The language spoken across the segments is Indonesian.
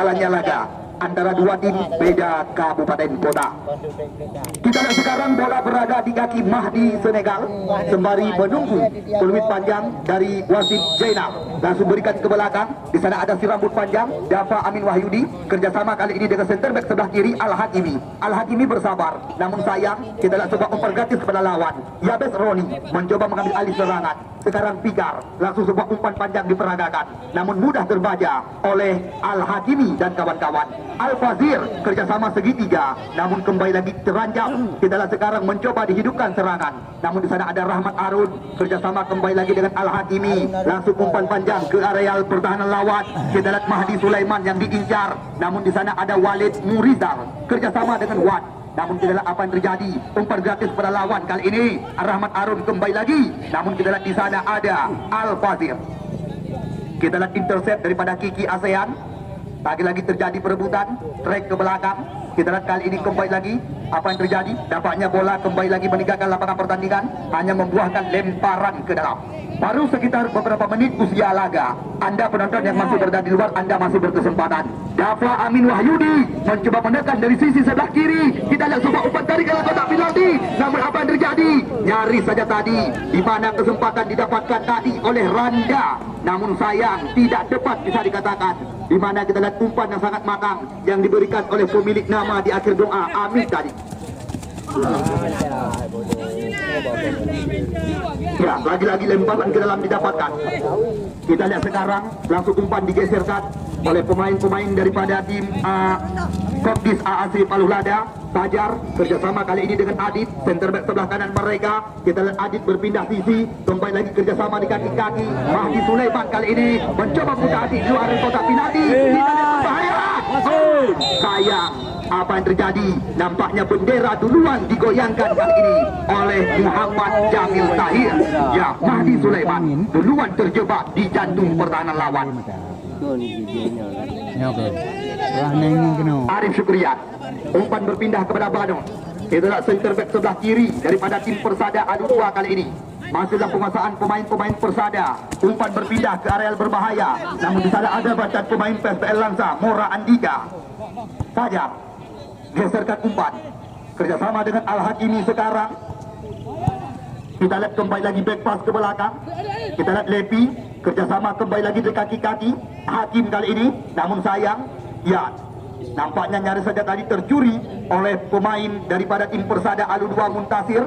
jalannya laga antara dua tim beda kabupaten kota. Kita lihat sekarang bola berada di kaki Mahdi Senegal sembari menunggu peluit panjang dari wasit Zainal. Langsung berikan ke belakang. Di sana ada si rambut panjang Dafa Amin Wahyudi. Kerjasama kali ini dengan center back sebelah kiri Al Hakimi. Al Hakimi bersabar, namun sayang kita lihat sebuah umpan gratis kepada lawan. Yabes Roni mencoba mengambil alih serangan. Sekarang Fikar langsung sebuah umpan panjang diperagakan, namun mudah terbaca oleh Al Hakimi dan kawan-kawan. Al Fazir kerjasama segitiga, namun kembali lagi terancam. Kita lihat sekarang mencoba dihidupkan serangan, namun di sana ada Rahmat Arun kerjasama kembali lagi dengan Al Hakimi. Langsung umpan panjang ke areal pertahanan lawan. Kita lihat Mahdi Sulaiman yang diincar, namun di sana ada Walid Murizal kerjasama dengan Wan. Namun kita lihat apa yang terjadi. Umpan gratis pada lawan kali ini. Rahmat Arun kembali lagi, namun kita lihat di sana ada Al Fazir. Kita lihat intercept daripada Kiki ASEAN. Lagi-lagi terjadi perebutan, track ke belakang. Kita lihat kali ini kembali lagi apa yang terjadi. Dapatnya bola kembali lagi meninggalkan lapangan pertandingan, hanya membuahkan lemparan ke dalam. Baru sekitar beberapa menit usia laga. Anda penonton yang masih berada di luar, Anda masih berkesempatan. Dafa Amin Wahyudi mencoba menekan dari sisi sebelah kiri. Kita lihat sebuah umpan dari dalam kotak penalti. Namun apa yang terjadi? Nyaris saja tadi, di mana kesempatan didapatkan tadi oleh Randa. Namun sayang, tidak tepat bisa dikatakan. Di mana kita lihat umpan yang sangat matang yang diberikan oleh pemilik nama di akhir doa, Amin tadi. Ya, lagi-lagi lemparan ke dalam didapatkan. Kita lihat sekarang langsung umpan digeserkan oleh pemain-pemain daripada tim Kopdis AAC Paluhlada. Fajar kerjasama kali ini dengan Adit, center back sebelah kanan mereka. Kita lihat Adit berpindah sisi, kembali lagi kerjasama di kaki-kaki. Mahdi Sulaiman kali ini mencoba putar di luar kotak penalti. Kita lihat berbahaya. Sayang, apa yang terjadi? Nampaknya bendera duluan digoyangkan kali ini oleh Muhammad Jamil Tahir. Ya, Mahdi Sulaiman duluan terjebak di jantung pertahanan lawan. Arif Syukriyat, umpan berpindah kepada Bano. Kita lihat center back sebelah kiri daripada tim Persada Adu 2 kali ini. Masih dalam penguasaan pemain-pemain Persada. Umpan berpindah ke areal berbahaya, namun di sana ada bacaan pemain PSPL Lansa, Mora Andika. Fajar geserkan umpan kerjasama dengan Al Hakimi sekarang. Kita lihat kembali lagi back pass ke belakang. Kita lihat Lepi kerjasama kembali lagi di kaki-kaki Hakim kali ini. Namun sayang, ya nampaknya nyaris saja tadi tercuri oleh pemain daripada tim Persada Alu 2 Muntasir.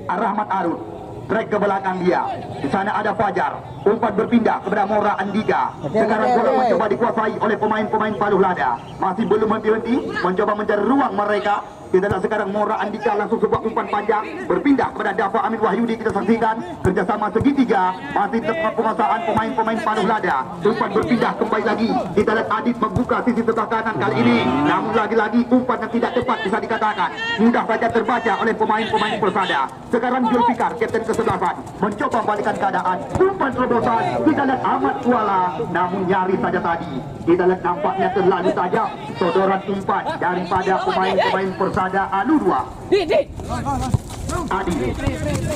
Rahmat Arun track ke belakang dia. Di sana ada Fajar. Umpan berpindah kepada Mora Andika. Sekarang bola mencoba dikuasai oleh pemain-pemain Paluhlada. Masih belum henti-henti mencoba mencari ruang mereka. Kita lihat sekarang Mora Andika langsung sebuah umpan panjang berpindah kepada Dafa Amin Wahyudi. Kita saksikan kerjasama segitiga, masih tetap penguasaan pemain-pemain Paluhlada. Umpan berpindah kembali lagi. Kita lihat Adit membuka sisi sebelah kanan kali ini. Namun lagi-lagi umpan yang tidak tepat bisa dikatakan. Mudah saja terbaca oleh pemain-pemain Persada. Sekarang Julfikar, kapten kesebelasan, mencoba membalikkan keadaan. Umpan terobosan. Kita lihat Ahmad Kuala, namun nyaris saja tadi. Kita lihat nampaknya terlalu tajam sodoran umpan daripada pemain-pemain Persada Alu 2. Adi,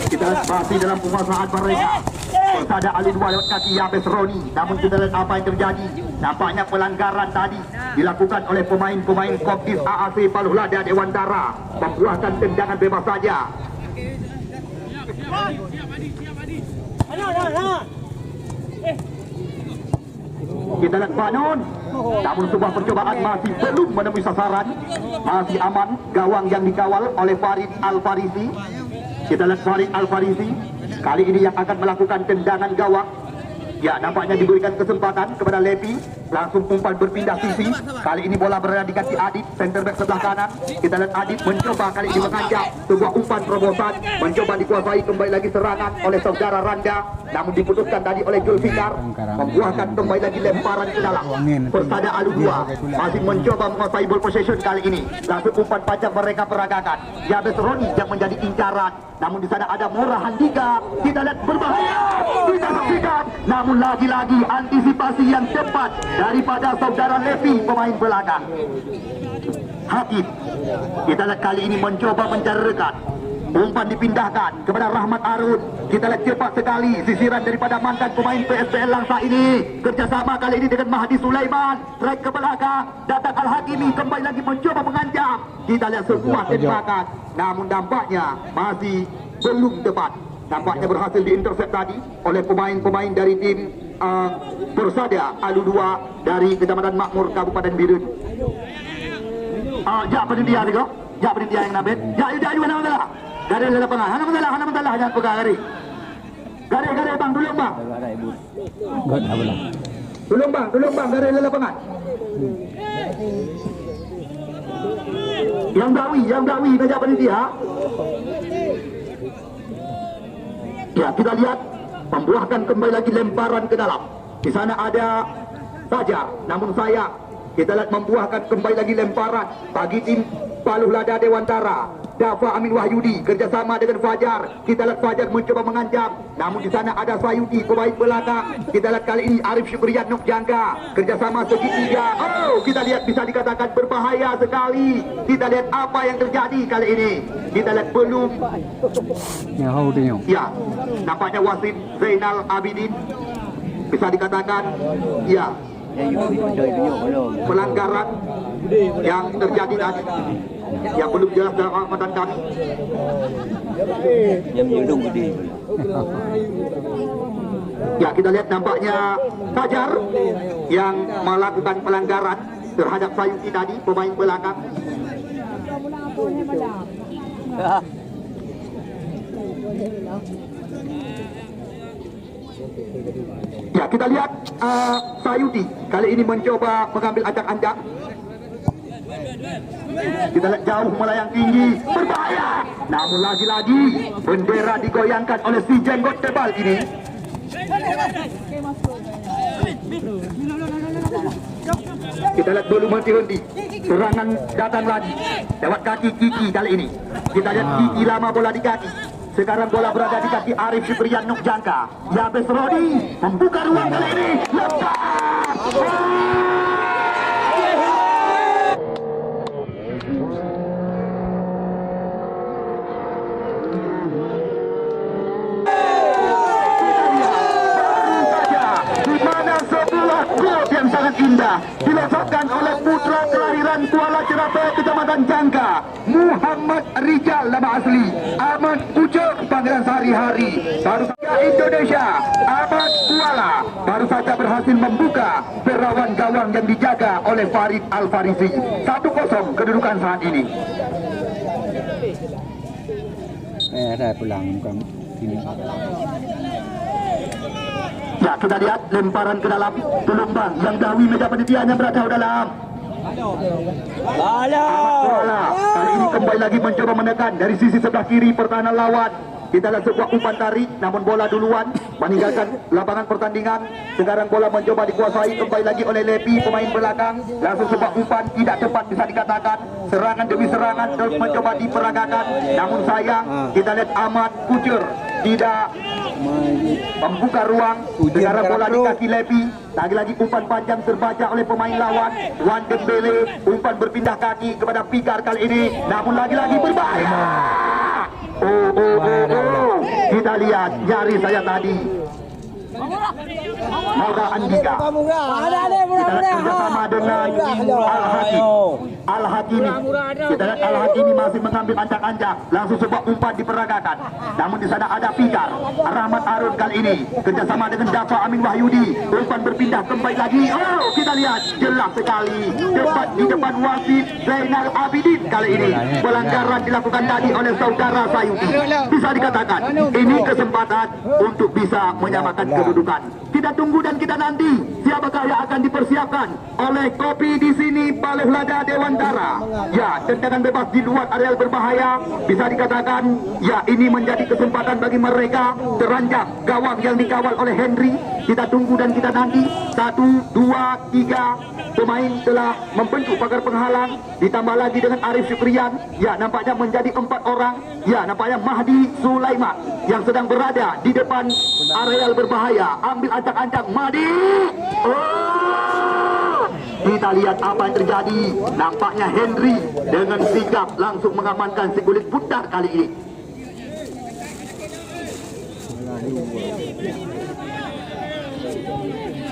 kita lihat masih dalam penguasaan mereka. Persada Alu 2 lewat kaki Yabes Roni. Namun kita lihat apa yang terjadi. Nampaknya pelanggaran tadi dilakukan oleh pemain-pemain Kopdis AAC Paluhlada Dewantara. Membuahkan tendangan bebas saja. Kita lihat Banon, namun sebuah percobaan masih belum menemui sasaran. Masih aman gawang yang dikawal oleh Farid Al-Farisi. Kita lihat Farid Al-Farisi kali ini yang akan melakukan tendangan gawang. Ya, nampaknya diberikan kesempatan kepada Lepi. Langsung umpan berpindah sisi. Kali ini bola berada di kaki Adit, center back sebelah kanan. Kita lihat Adit mencoba kali ini mengajak sebuah umpan terobosan, mencoba dikuasai kembali lagi serangan oleh saudara Randa. Namun diputuskan tadi oleh Julfikar, membuahkan kembali lagi lemparan ke dalam. Persada Alu 2 masih mencoba menguasai ball possession kali ini. Langsung umpan panjang mereka peragakan. Yabes Roni yang menjadi incaran. Namun di sana ada Mora Handika. Kita lihat berbahaya. Kita saksikan. Namun lagi-lagi antisipasi yang tepat daripada saudara Levi, pemain belakang. Hakim, kita lihat kali ini mencoba mencari rekan. Umpan dipindahkan kepada Rahmat Arun. Kita lihat cepat sekali sisiran daripada mantan pemain PSPL Langsa ini. Kerjasama kali ini dengan Mahdi Sulaiman. Strike ke belakang. Datang Al-Hakimi kembali lagi mencoba mengancam. Kita lihat sebuah tembakan. Namun dampaknya masih belum tepat. Nampaknya berhasil diintercept tadi oleh pemain-pemain dari tim Persada Alu 2 dari Kecamatan Makmur Kabupaten Birun. Ya pendidikan juga. Ya pendidikan yang nabet. Ya mana masalah. Gari dalam pengah. Hana masalah jangan pegang gari. Gari bang dulu bang. Dulu bang gari dalam pengah. Yang dawi meja pendidikan. Ya kita lihat membuahkan kembali lagi lemparan ke dalam. Di sana ada Fajar, namun sayang kita lihat membuahkan kembali lagi lemparan bagi tim Paluh Lada Dewantara. Dafa Amin Wahyudi kerjasama dengan Fajar. Kita lihat Fajar mencoba mengancam, namun di sana ada Sayuti pemain belakang. Kita lihat kali ini Arif Syukrian Nuk Jangka kerjasama segitiga. Oh, kita lihat bisa dikatakan berbahaya sekali. Kita lihat apa yang terjadi kali ini. Kita lihat belum. Ya, nampaknya wasit Zainal Abidin bisa dikatakan ya pelanggaran yang terjadi tadi yang belum jelas dalam amatan kami. Ya kita lihat nampaknya Fajar yang melakukan pelanggaran terhadap Sayuti tadi pemain belakang. Ya kita lihat Sayuti kali ini mencoba mengambil acak-acak. Kita lihat jauh melayang tinggi, berbahaya. Namun lagi-lagi bendera digoyangkan oleh si jenggot tebal ini. Kita lihat belum henti-henti. Serangan datang lagi lewat kaki Kiki kali ini. Kita lihat Kiki lama bola di kaki. Sekarang bola berada di kaki Arif Syukrian Nuk Jangka. Yabes Rodi membuka ruang kali ini. Lepas. Yang sangat indah dilesatkan oleh putra kelahiran Kuala Cerapaya Kecamatan Jangka, Muhammad Rijal nama asli, Ahmad Ucok panggilan sehari-hari. Baru saja Indonesia, Ahmad Kuala baru saja berhasil membuka perawan gawang yang dijaga oleh Farid Al-Farisi. 1-0 kedudukan saat ini. Ada pulang kamu. Ya kita lihat lemparan ke dalam gelombang yang dawi meja penelitian yang berada dalam. Kali ini kembali lagi mencoba menekan dari sisi sebelah kiri pertahanan lawan. Kita lihat sebuah umpan tarik, namun bola duluan meninggalkan lapangan pertandingan. Sekarang bola mencoba dikuasai kembali lagi oleh Lepi pemain belakang. Langsung sebuah umpan tidak tepat bisa dikatakan. Serangan demi serangan terus mencoba diperagakan. Namun sayang kita lihat Ahmad Kucur tidak membuka ruang. Sekarang bola di kaki Lepi. Lagi-lagi umpan panjang terbaca oleh pemain lawan. Wan Dembele umpan berpindah kaki kepada Pikar kali ini. Namun lagi-lagi berbahaya. Oh. Kita lihat jari saya tadi. Maura Andika. Kita lihat kerjasama dengan Al-Hakimi. Kita lihat Al-Hakimi masih mengambil ancak-ancak. Langsung sebuah umpan diperagakan. Namun di sana ada Pikar. Rahmat Arun kali ini kerjasama dengan Dafa Amin Wahyudi. Umpan berpindah kembali lagi. Oh, kita lihat jelas sekali. Tepat di depan wasit Zainal Abidin kali ini. Pelanggaran dilakukan tadi oleh saudara Sayuti. Bisa dikatakan ini kesempatan untuk bisa menyamakan kedudukan. Kita tunggu dan kita nanti siapakah yang akan dipersiapkan oleh Kopi di sini Paluh Lada Dewantara. Ya, tendangan bebas di luar areal berbahaya. Bisa dikatakan ya ini menjadi kesempatan bagi mereka. Teranjak gawang yang dikawal oleh Henry. Kita tunggu dan kita nanti. 1, 2, 3 pemain telah membentuk pagar penghalang. Ditambah lagi dengan Arif Syukrian. Ya, nampaknya menjadi 4 orang. Ya, nampaknya Mahdi Sulaiman yang sedang berada di depan areal berbahaya. Ambil ancak-ancak Mahdi. Oh! Kita lihat apa yang terjadi. Nampaknya Henry dengan sigap langsung mengamankan si kulit putih kali ini.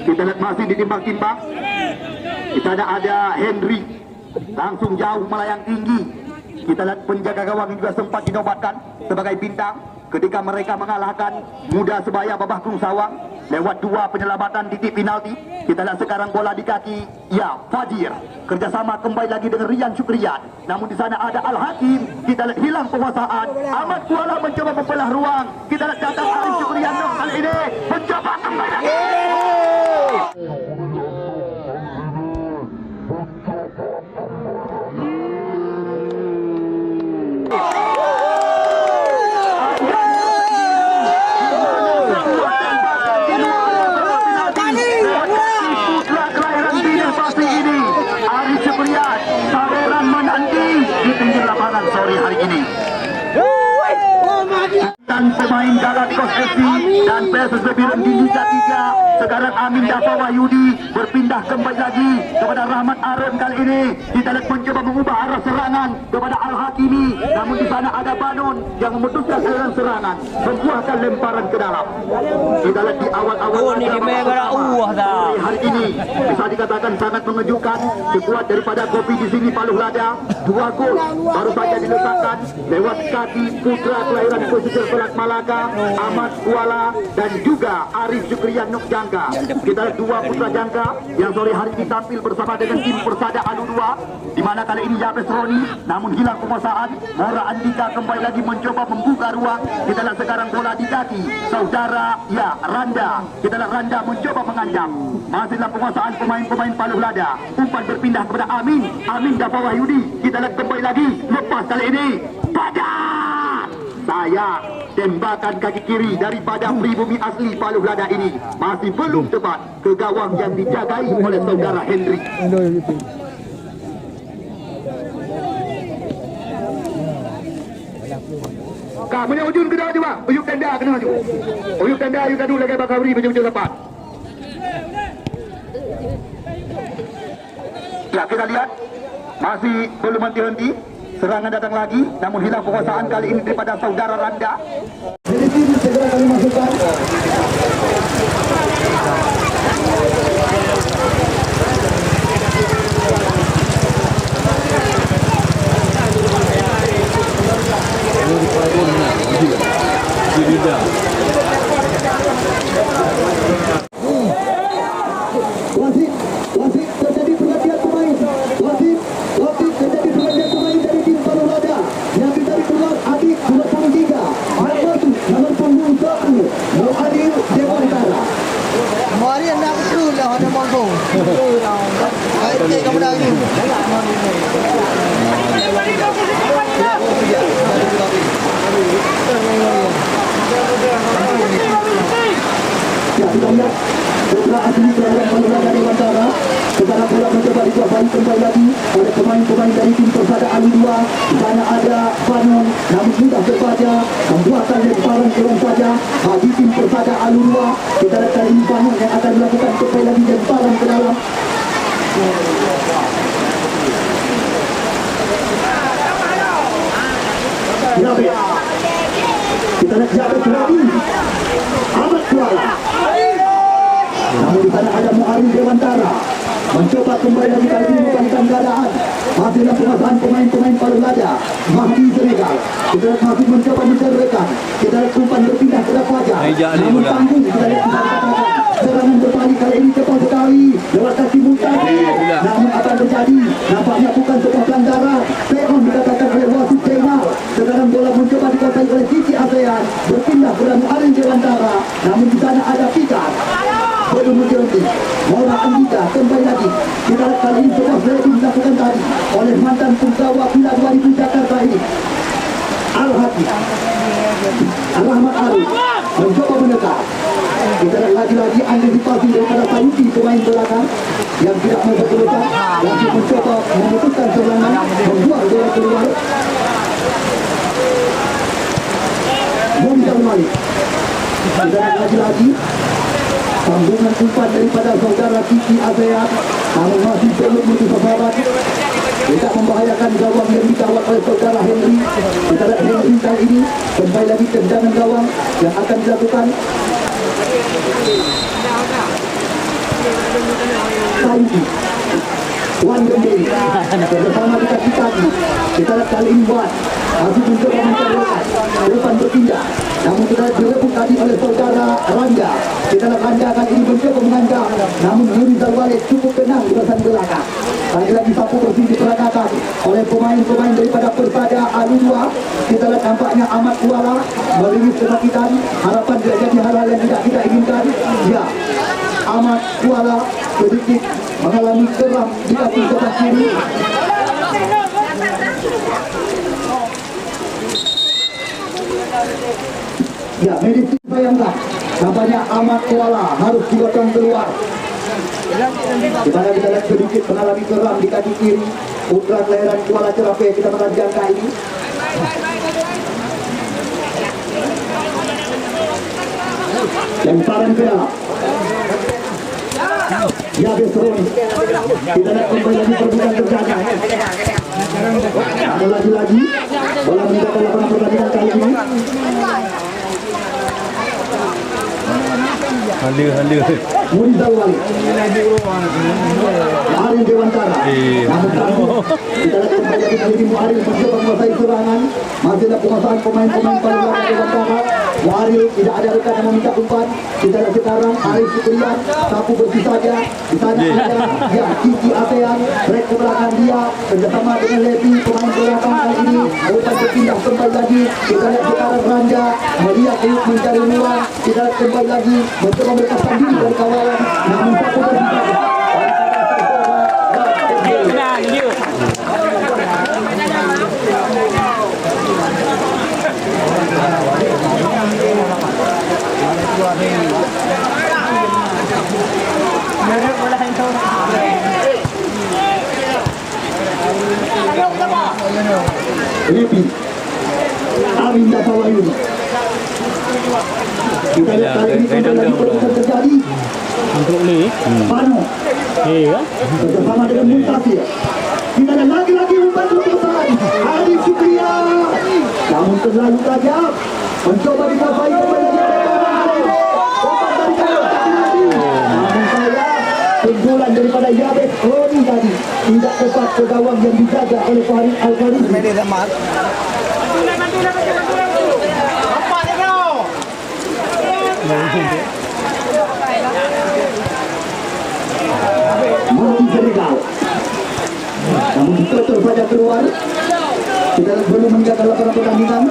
Kita lihat masih ditimbang-timbang. Kita ada Henry langsung jauh melayang tinggi. Kita lihat penjaga gawang juga sempat dinobatkan sebagai bintang ketika mereka mengalahkan Muda Sebaya Babakung Sawang lewat 2 penyelamatan titik penalti. Kita lihat sekarang bola di kaki ya Fajir, kerjasama kembali lagi dengan Rian Syukrian, namun di sana ada Al Hakim. Kita lihat hilang penguasaan. Ahmad Kuala mencoba membelah ruang. Kita lihat datang Arif Syukrian kali ini mencoba kembali lagi. Sore hari ini dan pemain Galacticos FC dan PSSB Biren di Liga 3 sekarang Amin Dafa Wahyudi berpindah kembali lagi kepada Rahmat Arun. Kali ini kita lihat mencoba mengubah arah serangan kepada Al Hakimi, namun di sana ada Banon yang memutuskan aliran serangan, membuahkan lemparan ke dalam. Kita lihat di awal-awal hari ini bisa dikatakan sangat mengejutkan. Sekuat daripada Kopi di sini Paluh Lada, 2 gol baru saja diletakkan lewat kaki putra kelahiran pesisir Selat Malaka, Ahmad Kuala dan juga Arif Syukrian Nuk Jangka. Kita lihat 2 putra Jangka yang sore hari ini tampil bersama dengan tim Persada Alu 2, di mana kali ini Yabes Roni namun hilang penguasaan. Mora Andika kembali lagi mencoba membuka ruang. Kita lihat sekarang bola di kaki saudara ya Randa. Kita lihat Randa mencoba mengancam. Masih dalam penguasaan pemain-pemain Paluh Lada. Umpan berpindah kepada Amin Dafa Wahyudi. Kita lihat kembali lagi, lepas kali ini padat. Sayang, tembakan kaki kiri daripada pribumi asli Paluh Lada ini masih belum tepat ke gawang yang dijagai oleh saudara Henry. Kamu yang ujung kena maju bang, ujung tenda kena maju. Ujung tenda, ujung tadu lagi bakal beri ujung tepat. Ya, kita lihat masih belum henti-henti. Serangan datang lagi, namun hilang penguasaan kali ini daripada saudara Randa. Jadi tim segera kami masukkan. Wasit terjadi pergantian pemain. Wasit terjadi pergantian pemain dari tim Paluh Lada. Yang kita dikeluar Adik 23, nomor punggung 1, Muadil Dewantara. Mari nak betul lah ada mampu. Ayo kamu dah ni. Ya, kita lihat putra asli kelahiran Paluh Lada Dewantara. Sekarang bola mencoba dikuasai kembali lagi oleh pemain-pemain dari tim Persada Alu 2. Di sana ada Banon, namun mudah terbaca, membuatkan lemparan keluar saja bagi tim Persada Alu 2. Kita lihat kali ini Banon yang akan melakukan kembali lagi lemparan ke dalam. Jabez, kita lihat Jabez lagi. Ahmad Kuala. Namun di sana ada Muarif Dewantara mencoba kembali lagi kali ini membalikan keadaan. Masih dalam penguasaan pemain-pemain Paluh Lada. Mahdi Senegal. Kita lihat masih mencoba menceritakan. Kita lihat umpan berpindah ke Fajar. Namun tanggung kita lihat serangan berbalik kali ini cepat sekali lewat kaki Mutasi. Namun akan terjadi nampaknya bukan sebuah pelanggaran. Peon dikatakan oleh wasit Jainal. Sekarang bola mencoba dikuasai oleh Siti ASEAN. Berpindah ke Muarif Dewantara. Namun di sana ada Pikat. Belum berhenti. Mora Andika kembali lagi. Kita lihat kali ini sebuah seleksi dilakukan tadi oleh mantan penggawa Piala 2000 Jakarta ini. Al-Hadi Rahmat Arun mencoba menekan. Kita lihat lagi-lagi antisipasi daripada Sayuti pemain belakang yang tidak mau berkeluar, lagi mencoba memutuskan serangan, membuat bola keluar. Muhammad Malik. Kita lihat lagi-lagi sambungan umpan daripada saudara Siti ASEAN. Kalau masih belum bersahabat, tidak membahayakan gawang yang dikawal oleh saudara Henry. Kita lihat Henry kali ini Kembali lagi tendangan gawang yang akan dilakukan. Saidi Wan Gembiri bersama dengan Kitagi. Kita lihat kali ini Wan masih mencoba mencari depan berpindah, namun kita direbut tadi oleh saudara Ranja. Kita lihat Ranja kali ini mencoba mengancam, namun Rizal Walid cukup tenang di bahasan belakang. Lagi-lagi sapu bersih diperagakan oleh pemain-pemain daripada Persada A2. Kita lihat nampaknya Ahmad Kuala merilis kesakitan. Harapan tidak jadi hal-hal yang tidak kita inginkan. Ya, Ahmad Kuala sedikit mengalami keram di kaki sebelah kiri. Ya, medis sayanglah. Nampaknya Ahmad Kuala harus digotong keluar. Di mana kita lihat sedikit mengalami keram di kaki kiri. Putra kelahiran Kuala Cerape kita menanjangkan ini. Lemparan ke dalam. Ya Besroni. Kita lihat kembali lagi perbuatan terjaga. Ada lagi-lagi bola meninggalkan lapangan pertandingan kali ini. Halu. Murizal Walid, Aril Dewantara. Namun kita lihat kembali lagi kali ini Aril mencoba menguasai serangan. Masih ada penguasaan pemain-pemain paling lama Dewantara. Aril tidak ada rekan yang meminta umpan. Kita lihat sekarang Arif Fikrian sapu bersih saja. Di sana ada ya Kiki ASEAN, break ke belakang dia kerjasama dengan Levi pemain belakang kali ini. Umpan berpindah kembali lagi. Kita lihat sekarang Ranja melihat mencari ruang. Kita lihat kembali lagi mencoba melepaskan diri dari kawalan. Namun sapu bersih saja. Lepi Amin Dasawayu. Kita lihat kali ini kembali lagi perbuatan terjadi. Untuk ni. Pano bersama dengan Muntasir. Kita lihat lagi-lagi umpan keputusan Arif Fikrian. Namun terlalu tajam mencoba dikuasai kembali lagi. Namun saya keunggulan daripada Yabes Roni tadi tidak tepat ke gawang yang dijaga oleh Farid Al-Farid. Mahdi Senegal. Namun betul saja keluar. Kita belum menjaga lapangan pertandingan.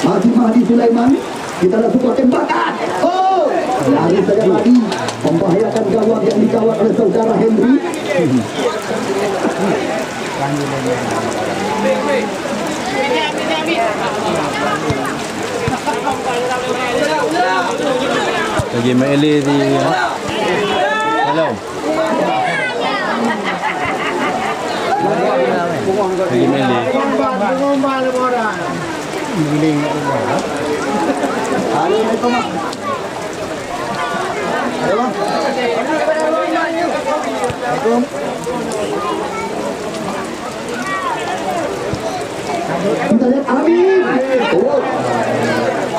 Masih Mahdi Sulaiman. Kita lihat sebuah tembakan. Oh, lari saja tadi membahayakan gawang yang dikawal oleh saudara Henry. Lagi Meli di hello. Lagi Meli. Mending Halo, itu mak. Ada bang? Assalamualaikum. Kita lihat Amin. Oh.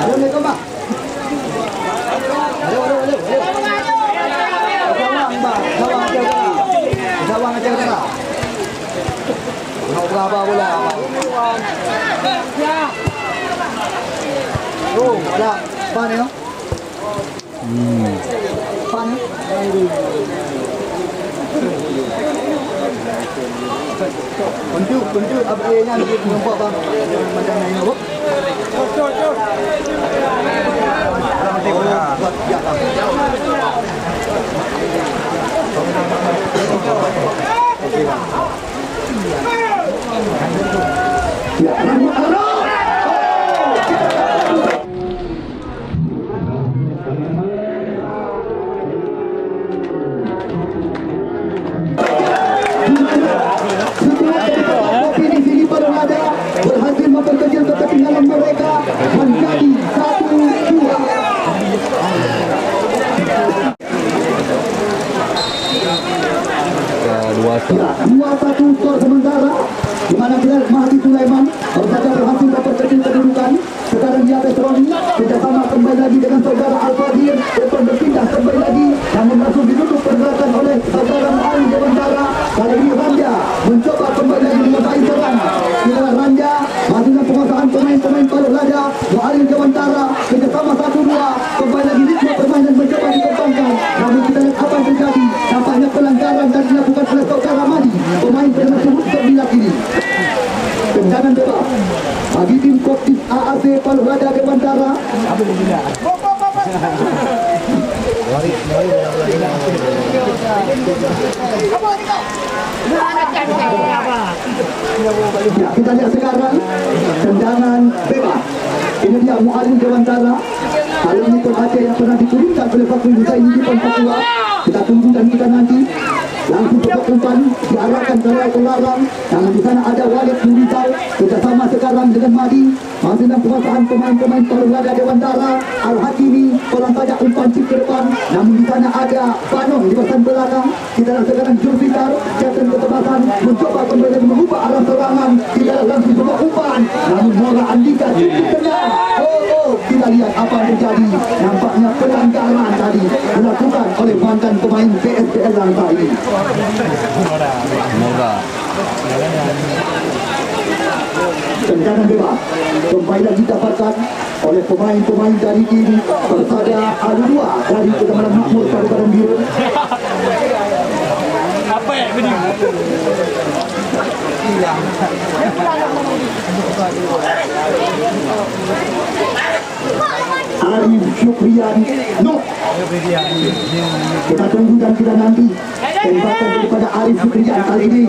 Assalamualaikum mak. Halo. Sawang aja lah. Mau berapa bola? Oh, ada pan ya? Pan. Tunjuk abangnya dia nampak bang. Macam mana bu? Cok. Ya, berhasil memperkecil ketertinggalan mereka menjadi 1-2. Ya, 2-1 skor sementara di mana Mahdi Sulaiman baru saja berhasil memperkecil kedudukan. Sekarang saudara Al-Qadir. Umpan berpindah kembali lagi, namun langsung ditutup pergerakan oleh saudara Ali Dewantara. Kali ini Ranja mencoba kembali lagi menguasai serang. Kira Ranja masih dalam penguasaan pemain-pemain Palu Lada. Ali Dewantara kerjasama 1-2 kembali lagi ritme permainan mencoba dikembangkan. Namun kita lihat apa yang terjadi. Nampaknya pelanggaran dan dilakukan oleh saudara Madi, pemain bernama Sebut Terbilak ini. Tendangan bebas bagi tim Koptis AAC Palu Lada Dewantara. Ya, kita lihat sekarang tendangan bebas. Ini dia Mu'alim Dewantara. Kali ini Tuan Aceh yang pernah diturunkan oleh Fakri Hussein di depan Papua. Kita tunggu dan kita nanti. Langsung ke umpan diarahkan ke arah Larang. Namun di sana ada Walid Nurizal kerjasama sekarang dengan Madi. Masih dalam penguasaan pemain-pemain Palu Lada Dewantara. Al-Hakimi pelan saja umpan chip ke depan. Namun di sana ada Banon di bahasan belakang. Kita lihat sekarang Julfikar jatuh ketebasan mencoba kembali mengubah arah serangan. Tidak langsung sebuah umpan. Namun Nora Andika cukup tenang. Kita lihat apa yang terjadi. Nampaknya pelanggaran tadi dilakukan oleh mantan pemain PSPL Langsa ini. Murah. Tendangan bebas kembali lagi didapatkan oleh pemain-pemain dari tim Persada Aludua dari Kecamatan Makmur Kabupaten Biren. Apa ya ini? Arif Syukrian no. Kita tunggu dan kita nanti tembakan daripada Arif Syukrian kali ini.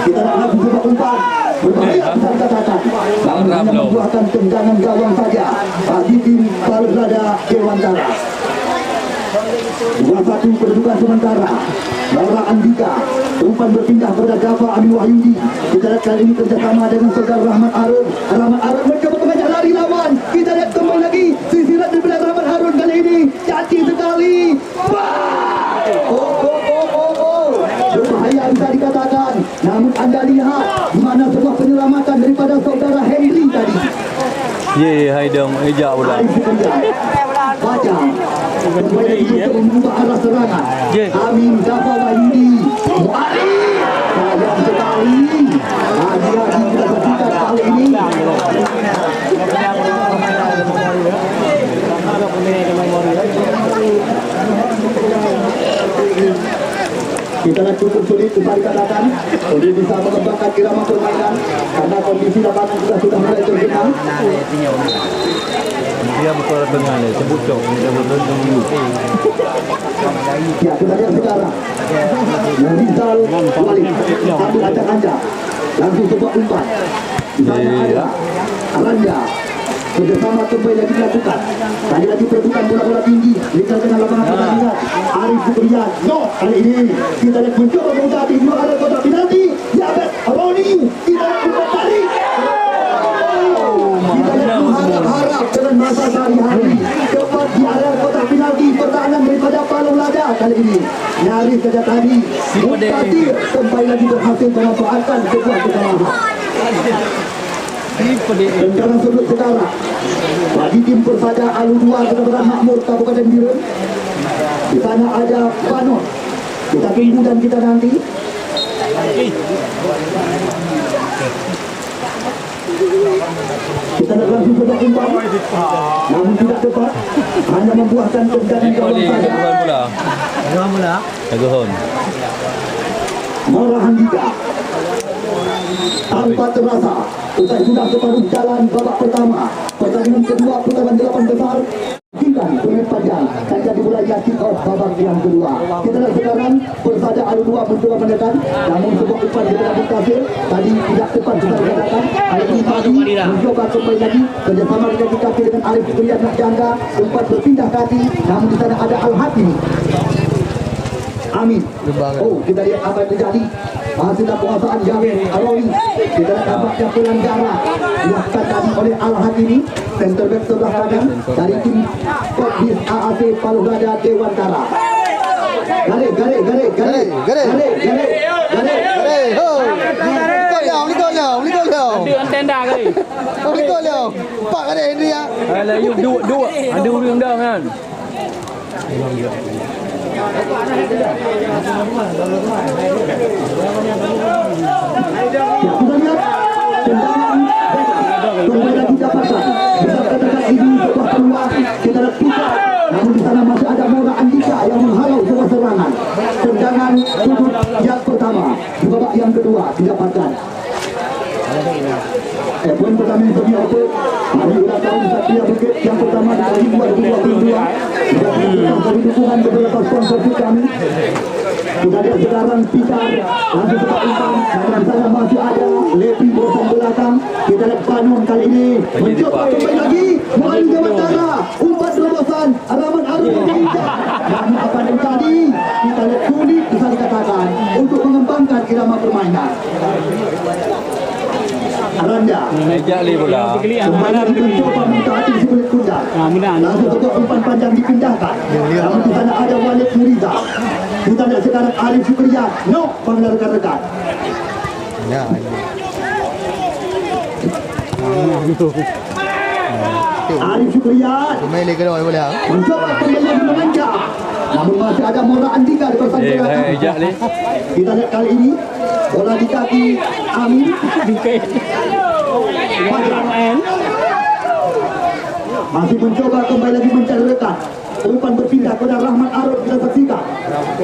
Kita nak langsung coba umpan berbahaya besar katakan. Namun hanya membuahkan tendangan gawang saja bagi tim Palu Lada Dewantara. 2-1 kedudukan sementara. Laura Andika umpan berpindah kepada Gafar Amin Wahyudi. Kita lihat kali ini kerjasama dengan saudara Rahmat Harun. Rahmat Harun mencoba mengajak lari lawan. Kita lihat kembali lagi sisiran daripada Rahmat Harun kali ini cantik sekali. Berbahaya bisa dikatakan. Namun anda lihat di mana sebuah penyelamatan daripada saudara Henry tadi. Ye, hai dong, ejak pula. Baca kembali untuk mengubah arah serangan. Amin Gafar Wahyudi. Sayang sekali. Hati-hati kita saksikan kali ini. Kita cukup sulit bisa dikatakan untuk bisa mengembangkan irama permainan karena kondisi lapangan juga sudah mulai tergenang. Dia betul dengan dia sebut dong, dia betul dulu. Ya, kita lihat sekarang. Nurizal Walid ambil acak-acak. Langsung sebuah umpan. Di sana ada Aranja. Kerjasama kembali lagi dilakukan. Tadi lagi perebutan bola-bola tinggi di tengah lapangan pertandingan. Arif Syukrian. No, kali ini kita lihat mencoba mengganti dua arah kotak penalti. Jabet Roni. Kita lihat umpan tarik. Kita lihat harap dengan masa sehari-hari cepat di area kotak penalti pertahanan daripada Palu Lada kali ini. Nyaris saja tadi Mukadir kembali lagi berhasil memanfaatkan sebuah kesalahan. Tendangan sudut sekarang bagi tim Persada Aludua Kecamatan Makmur Kabupaten Biren. Di sana ada Banon. Kita tunggu dan kita nanti. Kita nak langsung sebuah umpan, namun tidak tepat. Hanya membuahkan tendangan gawang saja. Aguhon. Nora Handika tanpa terasa usai sudah separuh jalan babak pertama pertandingan kedua putaran 8 besar tinggal menit panjang dan jadi mulai kick off babak yang kedua. Kita lihat sekarang Persada Aludua mencoba menekan, namun sebuah umpan dari Kasir tadi tidak tepat bisa dikatakan. Hari ini Madi mencoba kembali lagi kerjasama dengan Kasir dengan Arif Syukrian nak jangka umpan berpindah kaki, namun di sana ada Al-Hakimi. Amin. Oh, kita lihat apa yang terjadi. Masih dalam penguasaan Jawin Aroni. Kita lihat tampaknya pelanggaran dilakukan tadi oleh Al-Hakimi, center back sebelah kanan dari tim Koptis AAC Palu Lada Dewantara. Gare. Uli kau liao. Dia tenda ke Betul lah. Pak ada Henry ah. Alah, you dua. Ada undang kan? Ya, kita lihat tendangan kembali didapatkan. Bisa katakan ini sebuah peluang. Kita lihat pusat. Namun di sana masih ada Mora Andika yang menghalau sebuah serangan. Tendangan sudut yang pertama di babak yang kedua didapatkan. Poin pertama yang sedia apa? Hari ulang tahun Satria Bukit yang pertama di tahun 2022. Dari dukungan beberapa sponsor kami. Kita lihat sekarang Pikar langsung cepat umpan. Dalam sana masih ada Lepi bersama belakang. Kita lihat Panon kali ini mencoba kembali lagi melalui Jabatara. Umpan terobosan Rahman Arif menginjak. Namun apa yang tadi kita lihat sulit bisa dikatakan untuk mengembangkan irama permainan. Aranda Ejak li pula. kembali mencoba minta hati si kulit kuda. Langsung untuk umpan panjang dipindahkan. Namun di sana ada Walid Muriza. Kita lihat sekarang Arif Syukriyan. No, panggil rekan-rekan. Ya. Arif Syukriyan Main lagi kedua boleh ah. mencoba kembali lagi mengancam. Namun masih ada Mora Andika di bersama belakang. Ejak li. Kita lihat kali ini bola di kaki Amin. Masih mencoba kembali lagi mencari rekan. Umpan berpindah kepada Rahmat Arun. Kita saksikan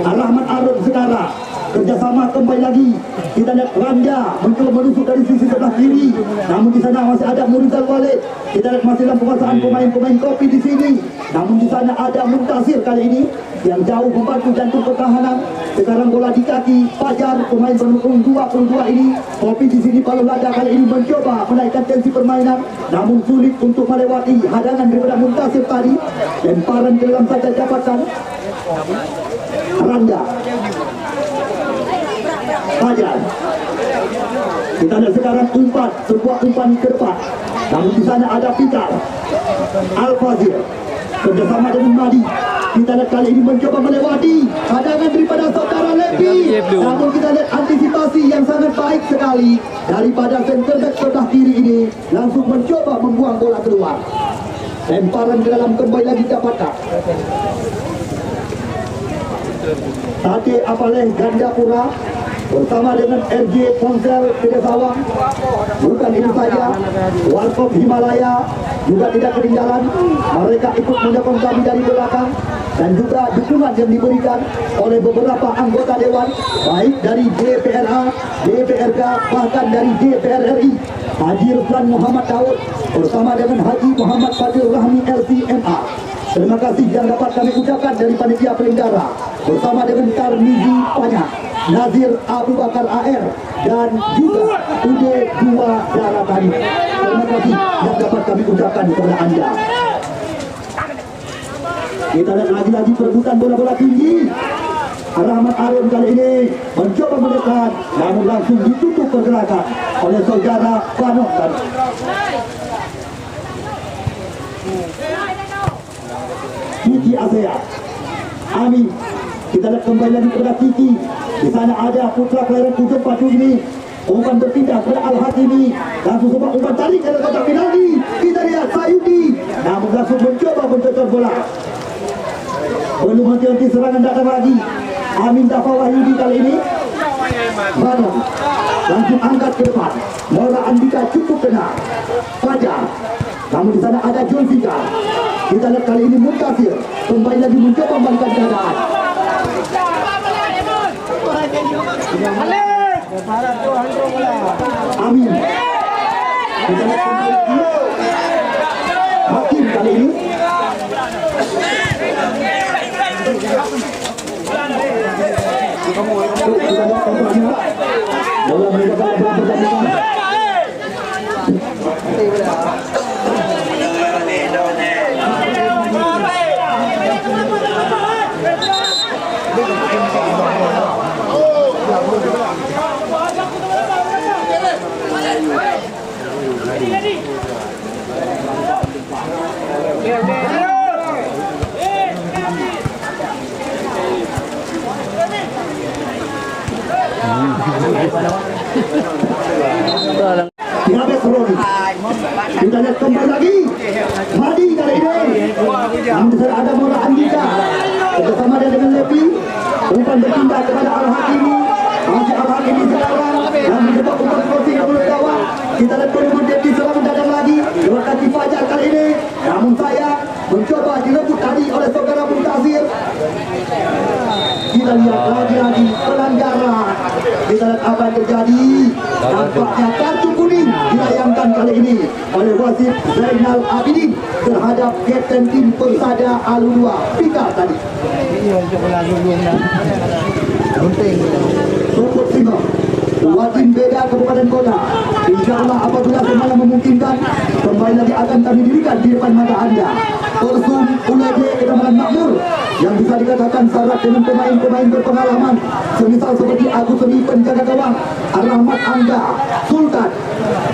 Rahmat Arun sekarang kerjasama kembali lagi. Kita lihat Randa mencoba menusuk dari sisi sebelah kiri. Namun di sana masih ada Murizal Walid. Kita lihat masih dalam penguasaan pemain-pemain kopi di sini. Namun di sana ada Muntasir kali ini yang jauh membantu jantung pertahanan. Sekarang bola di kaki Fajar, pemain pendukung 22 ini. Kopi di sini Palu Lada kali ini mencoba menaikkan tensi permainan, namun sulit untuk melewati hadangan daripada Muntasir tadi. Lemparan ke dalam saja dapatkan Randa. Fajar. Kita lihat sekarang umpan, sebuah umpan ke depan. Namun di sana ada Pikar. Al-Fazir kerjasama dengan Madi. Kita lihat kali ini mencoba melewati hadangan daripada saudara Lepi. Namun kita lihat antisipasi yang sangat baik sekali daripada center back sebelah kiri ini. Langsung mencoba membuang bola keluar. Lemparan ke dalam kembali lagi dapatkan. Tadi Apaleh Gandapura bersama dengan RJ Ponsel Kedesawang. Bukan itu saja, Warkop Himalaya juga tidak ketinggalan. Mereka ikut menyokong kami dari belakang, dan juga dukungan yang diberikan oleh beberapa anggota dewan, baik dari DPRA, DPRK, bahkan dari DPR RI. Haji Ruslan Muhammad Daud bersama dengan Haji Muhammad Fadil Rahmi LCMA. Terima kasih yang dapat kami ucapkan dari panitia penyelenggara bersama dengan Tarmizi Panyak, Nazir Abu Bakar AR, dan juga UD2 Daratani. Terima kasih yang dapat kami ucapkan kepada Anda. Kita lihat lagi-lagi perebutan bola-bola tinggi. Rahmat Arun kali ini mencoba mendekat, namun langsung ditutup pergerakan oleh saudara Panok tadi. Kiki Azea, Amin. Kita lihat kembali lagi kepada Kiki. Di sana ada putra kelahiran ujung padu ini. Umpan berpindah kepada Al-Hatimi. Langsung coba umpan tarik ke kotak penalti. Kita lihat Sayudi, namun langsung mencoba mencocor bola. Belum henti-henti serangan datang lagi. Amin Dafa Wahyudi kali ini. Banon langsung angkat ke depan. Mora Andika cukup tenang. Fajar. Namun di sana ada Julfika. Kita lihat kali ini Muntasir kembali lagi mencoba membalikan keadaan. Amin. Kita lihat kembali lagi Hakim kali ini. Bola mereka berjalan. Tinggal Roni. Kita lihat kembali lagi. Madi kali ini. Yang besar ada Mora Andika. Bersama dia dengan Lepi. Umpan berpindah kepada Al-Hakimi. Masih Al-Hakimi sekarang. Yang menjebak umpan crossing ke mulut gawang. Kita lihat peluang Depi serangan datang lagi. Dua kaki Fajar kali ini. Namun saya mencoba direbut tadi oleh saudara Muntazir. Kita lihat lagi-lagi pelanggaran. Kita lihat apa yang terjadi. Nampaknya kartu kuning dilayangkan kali ini oleh wasit Zainal Abidin terhadap kapten tim Persada Aludua Pika tadi. Iya, untuk lagu belum dah. Penting. Sokot Singo, dua tim beda kabupaten kota. InsyaAllah apabila semuanya memungkinkan, kembali lagi akan kami dirikan di depan mata anda. Persum Ulede Kedamaian Makmur yang bisa dikatakan syarat dengan pemain-pemain berpengalaman semisal seperti Agus Seni penjaga gawang, Rahmat Angga, Sultan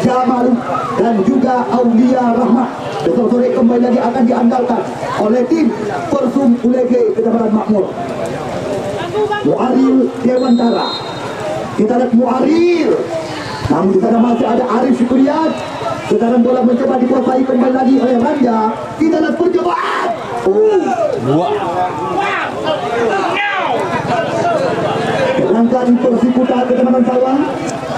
Jamalu dan juga Aulia Rahmat. Besok sore kembali lagi akan diandalkan oleh tim Persum Ulede Kedamaian Makmur. Muaril Dewantara. Kita lihat Muaril. Namun di sana masih ada Arif Syukriat. Sekarang bola mencoba dikuasai kembali lagi oleh Ranja. Kita lihat percobaan. Kelangkaan Persikuta Kedamaian Sawang.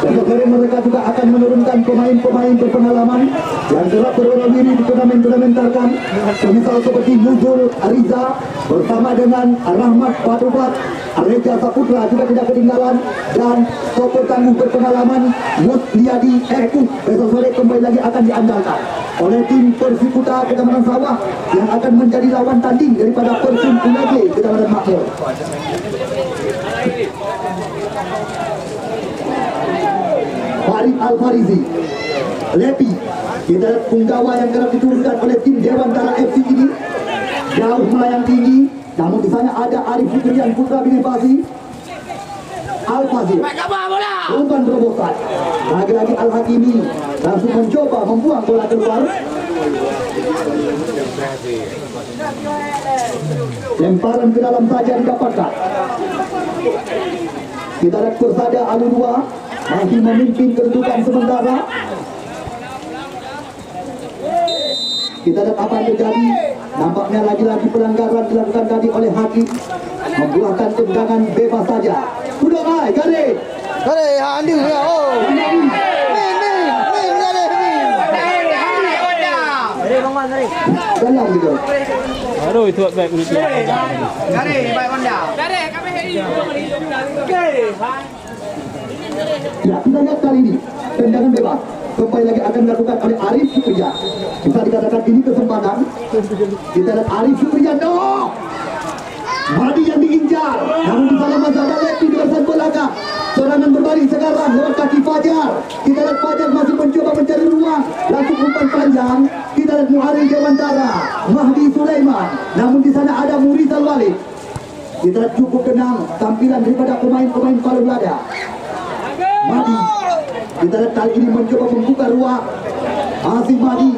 Besok sore mereka juga akan menurunkan pemain-pemain berpengalaman yang kerap berwira-wiri di turnamen-turnamen tarkam. Semisal seperti Nuzul Ariza bersama dengan Rahmat Padubat, Reja Saputra juga tidak ketinggalan, dan tokoh tangguh berpengalaman Musliadi Eko. Besok sore kembali lagi akan diandalkan oleh tim Persikuta Kedamaian Sawang yang akan menjadi lawan tanding daripada Persum Ulede Kedamaian Makmur. Farid Al-Farizi, Lepi. Kita lihat punggawa yang kerap diturunkan oleh tim Dewantara FC ini jauh melayang tinggi. Namun di sana ada Arif Fikrian Putra Binefasi, Al-Fazil. Umpan terobosan. Lagi-lagi Al-Hakimi langsung mencoba membuang bola keluar. Lemparan ke dalam saja didapatkan. Kita lihat Persada Aludua masih memimpin kedudukan sementara. Kita lihat apa yang terjadi. Nampaknya lagi-lagi pelanggaran dilakukan tadi oleh hakim, membuahkan tendangan bebas saja. Sudah baik, Garis. Garis, Andi ya. Oh. Min, Garis, Min. Garis, Bang Garis. Jalan gitu. Aduh, itu baik kulit. Garis, baik Honda. Garis, kami hidup. Ya, kita lihat kali ini tendangan bebas kembali lagi akan dilakukan oleh Arif Syukrian. Bisa dikatakan ini kesempatan. Kita lihat Arif Syukrian. No! Madi yang diincar. Namun di sana masih ada Lepi di bagian belakang. Serangan berbalik sekarang lewat kaki Fajar. Kita lihat Fajar masih mencoba mencari ruang. Langsung umpan panjang. Kita lihat Muharrem Dewantara, Mahdi Sulaiman. Namun di sana ada Murizal Walid. Kita lihat cukup tenang tampilan daripada pemain-pemain Palu Lada. Madi. Kita lihat kali ini mencoba membuka ruang. Masih Madi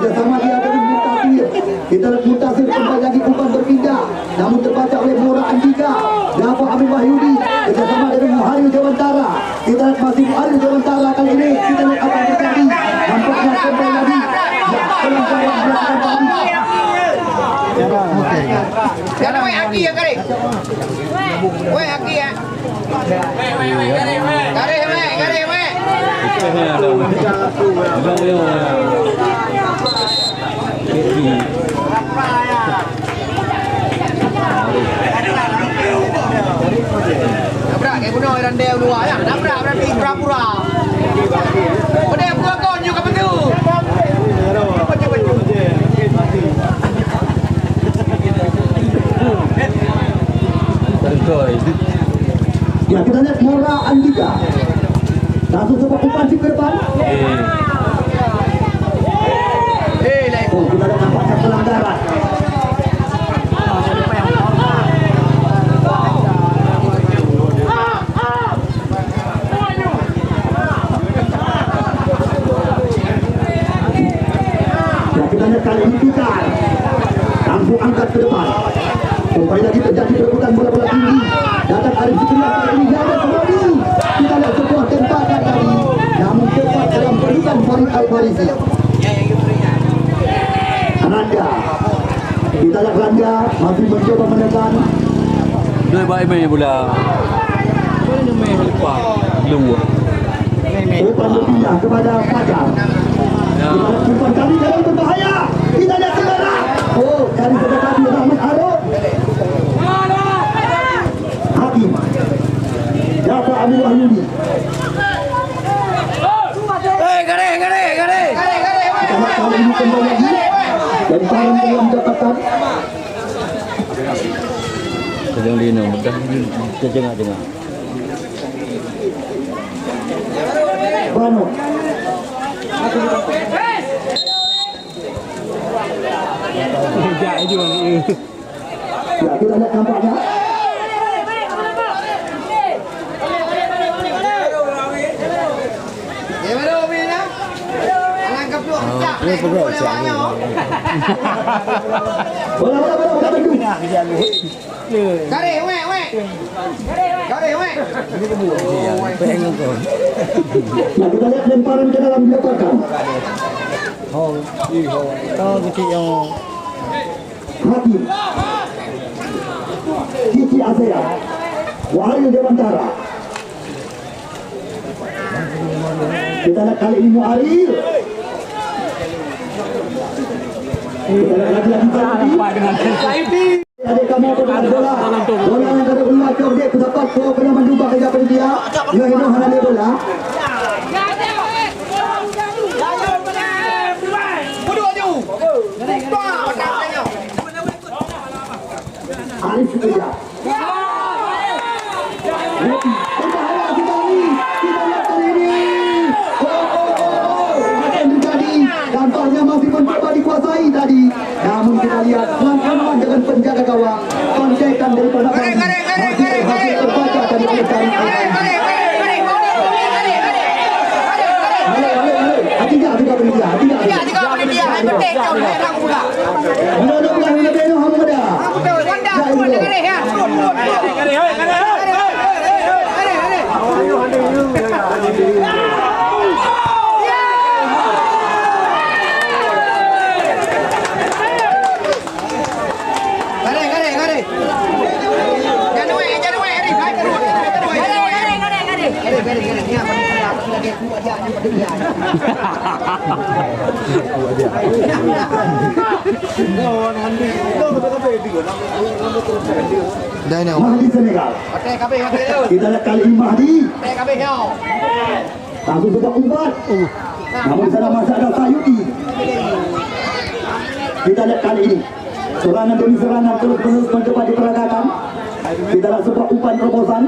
bersama dia dengan Muntazir. Kita lihat Muntazir kembali lagi umpan berpindah, namun terbaca oleh Mora Andika. Dapat Amin Wahyudi bersama dengan Muharrem Dewantara. Kita lihat masih Muharrem Dewantara kali ini. Kita lihat apa yang terjadi. Nampaknya kembali lagi. Ya, pelanggaran dilakukan tadi. Jangan wei aki ya Garis. Wei aki ya. Garis wei. Nabrak kayak bunuh orang dia luar ya. Nabrak berarti pura-pura. Pada pura kon juga begitu. Ya, kita lihat Mora Andika langsung coba umpan ke depan. Oh, kita lihat nampaknya pelanggaran. Ya, kita lihat kali ini Pikar langsung angkat ke depan. Kembali lagi terjadi perebutan bola-bola tinggi. Datang Arif Syukrian kali ini. Ada kembali. Kita lihat sebuah tembakan tadi, namun tepat dalam pelukan polisi. Randa. Kita lihat Randa masih mencoba menekan. Dua baik main bola. Boleh main lepas. Belum. Umpan berpindah kepada Fajar. Umpan kali dalam berbahaya. Kita lihat segera. Oh, dari sebelah kaki Rahmat Arif. Hakim. Jafar Abu Wahyudi. Kita kali ini kembali lagi. Dan barang yang mendapatkan. Sedang lino, dah jengah-jengah. Bano. Sekejap je bang. Ya, kita lihat nampaknya. Ya, kita lihat lemparan ke dalam dilakukan. kecil yang Hakim. Kiki Azea. Wahyu Dewantara. Kita lihat kali ini Muaril. Kita lihat lagi-lagi kali. Adik kamu pegang bola. Bola yang ada ular ke dia dapat kau kena menduga kerja pada dia. Dia ini hanya dia bola. Arif Suria. Berbahaya kita ini. Kita lihat kali ini. Akan terjadi. Dampaknya masih mencoba dikuasai tadi. Namun kita lihat pelan-pelan dengan penjaga gawang. Panjaikan daripada kami. Hasil terbaca dari pemegang. Tiga beri dia. Mahdi Senegal. Kita lihat kali ini Mahdi. Langsung sudah umpat. Namun sana masih ada Sayuti. Kita lihat kali ini serangan demi serangan terus-menerus mencoba diperagakan. Kita lihat sebuah umpan terobosan.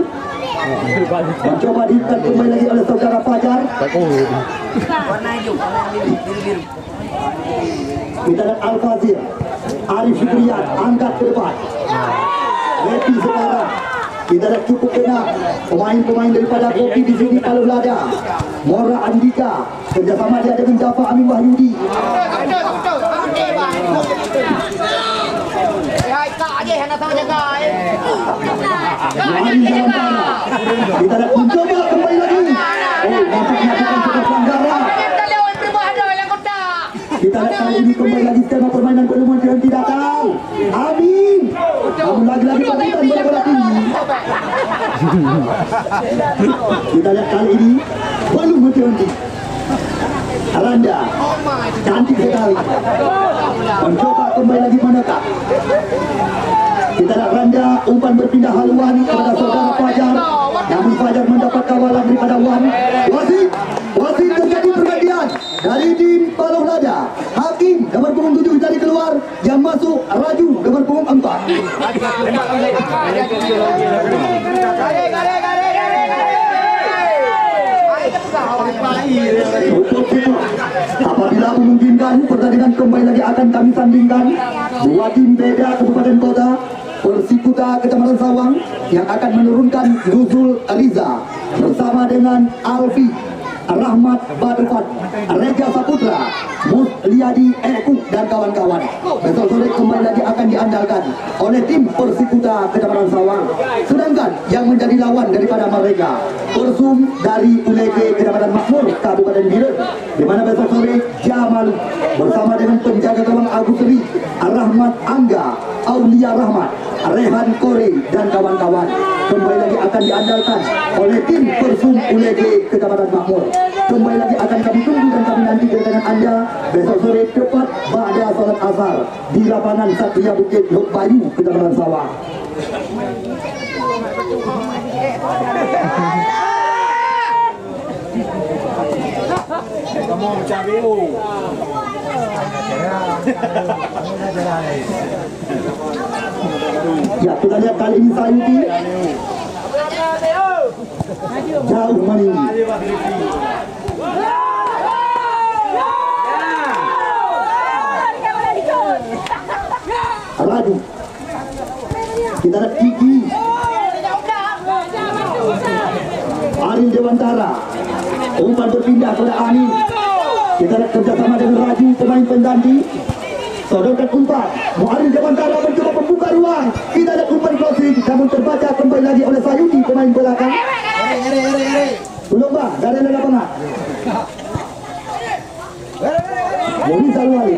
Mencoba diikat kembali lagi oleh saudara Fajar. Kita lihat Al-Fazir. Arif Sukriyat angkat ke depan. Happy sekarang. Kita dah cukup kena pemain-pemain daripada Kopi di sini Palu Lada. Mora Andika kerjasama dia dengan Jafar Amin Wahyudi. Kita dah mencoba kembali lagi. Oh, nampaknya akan sudah pelanggaran. Kita lihat kali ini kembali lagi skema permainan pertemuan yang tidak tahu. Amin. Namun lagi-lagi pasukan bola-bola tinggi. Kita lihat kali ini belum berhenti. Randa cantik sekali. Mencoba kembali lagi menekan. Kita lihat Randa umpan berpindah haluan kepada saudara Fajar. Namun Fajar mendapat kawalan daripada Wan. Wasit terjadi pergantian dari tim Palu Lada. Hakim nomor punggung 7 tadi keluar, yang masuk Raju nomor punggung 4. Apabila memungkinkan, pertandingan kembali lagi akan kami sandingkan. Dua tim beda kabupaten kota. Persikuta Kecamatan Sawang yang akan menurunkan Nuzul Riza bersama dengan Alfi Rahmat Badufat, Reja Saputra, Musliadi Ekuk dan kawan-kawan. Besok sore kembali lagi akan diandalkan oleh tim Persikuta Kecamatan Sawang. Sedangkan yang menjadi lawan daripada mereka Persum dari Ulege Kecamatan Makmur Kabupaten Biren, di mana besok sore bersama dengan penjaga gawang Agus Seri, Rahmat Angga, Aulia Rahmat, Rehan Kore dan kawan-kawan. Kembali lagi akan diandalkan oleh tim Persum Ulege Kecamatan Makmur. Kembali lagi akan kami tunggu dan kami nanti kedatangan Anda besok sore tepat pada salat asar di lapangan Satria Bukit Lok Bayu, Kecamatan Sawah. Ya, kita lihat kali ini Sayuti jauh meninggi. Raju, kita lihat Kiki, Aril Dewantara, umpan berpindah kepada Amin. Kita lihat kerjasama dengan Raju, pemain pengganti. Sodorkan umpan, Muaril Dewantara mencoba membuka ruang. Kita lihat umpan crossing, namun terbaca kembali lagi oleh Sayuti, pemain belakang. Belum bang, dari lapangan. Jadi Salwali.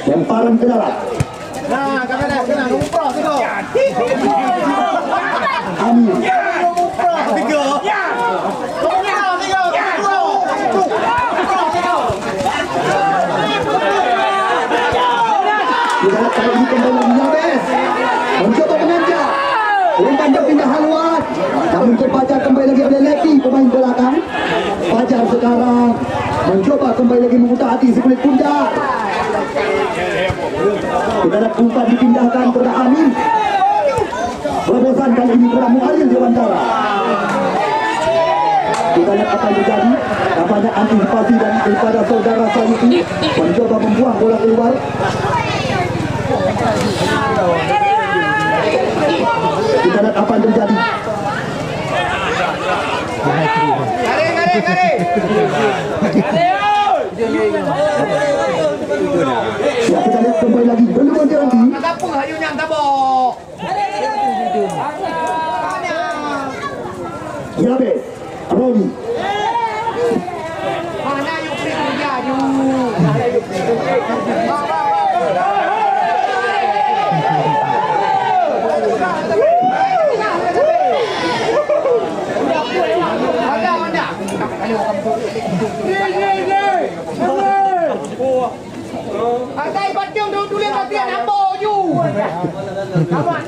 Lemparan ke dalam. Amin. Kita lihat kali ini kembali Nyabes mencoba menanjak, umpan berpindah haluan, namun terbaca kembali lagi oleh Lepi, pemain belakang. Fajar sekarang mencoba kembali lagi memutar hati si kulit pundak. Kita lihat umpan dipindahkan kepada Amin. Terobosan kali ini kepada Muaril Dewantara. Kita lihat apa yang terjadi. Banyak antisipasi daripada saudara Sayuti mencoba membuang bola keluar. Kita lihat apa yang terjadi. Ya, kita lihat kembali lagi. Belum berhenti. Yabes, Roni. Cái bắt chương tu liên bắt tiền hám bồ dù. Không ạ.